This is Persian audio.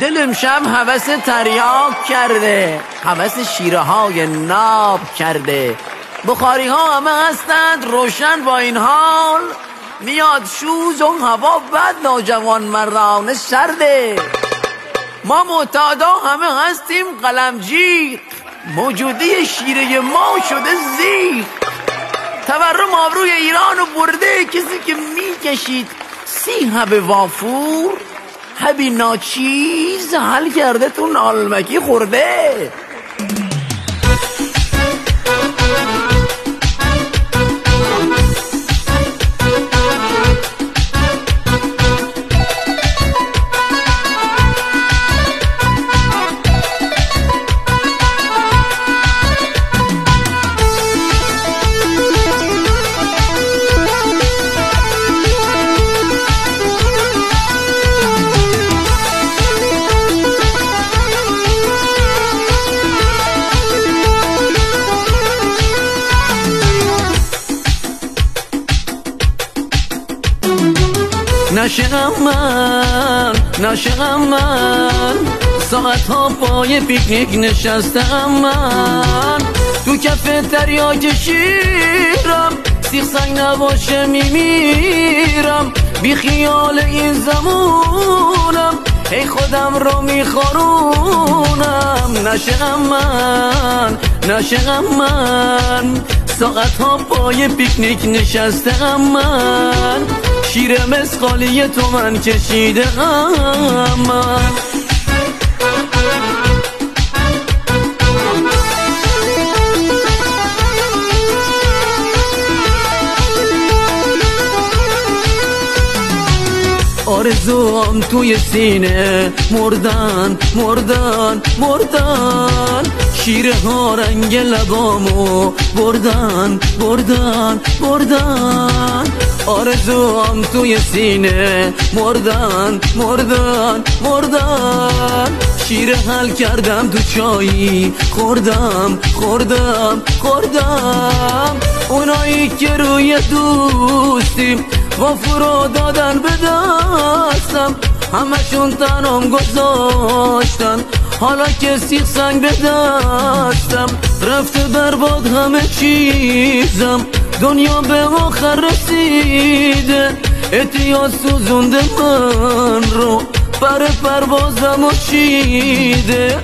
دل امشب هوس تریاک کرده، هوس شیره های ناب کرده. بخاری ها همه هستند روشن، با این حال میاد شوز و هوا بد، نوجوان مردان سرده. ما معتادا همه هستیم قلمجیق، موجودی شیره ما شده زیق. تورم آبروی ایران و برده، کسی که میکشید 30 حب وافور، حبی ناچیز حل کرده تو نالمکی خورده. نشقم من ساعت ها پای پیکنیک نشستم من، تو کف تریاک شیرم، سیخ سنگ نباشه میمیرم، بی خیال این زمونم، ای خودم رو میخارونم. نشقم من ساعت ها پای پیکنیک نشستم من، شیر مسقالی تو من کشیدم من. آرزوام توی سینه مردن مردن مردن، شیره ها رنگ لبامو بردن بردن بردن. آرزوام توی سینه مردن مردن مردن، شیره حل کردم تو چایی خوردم خوردم خوردم. اونایی که روی دوستیم وافورو دادن به دستم، همشون تنم گذاشتن، حالا که سیخ سنگ به دستم، رفته برباد همه چیزم، دنیا به آخر رسیده، اعتیاد سوزونده من رو، پر پروازم و چیده.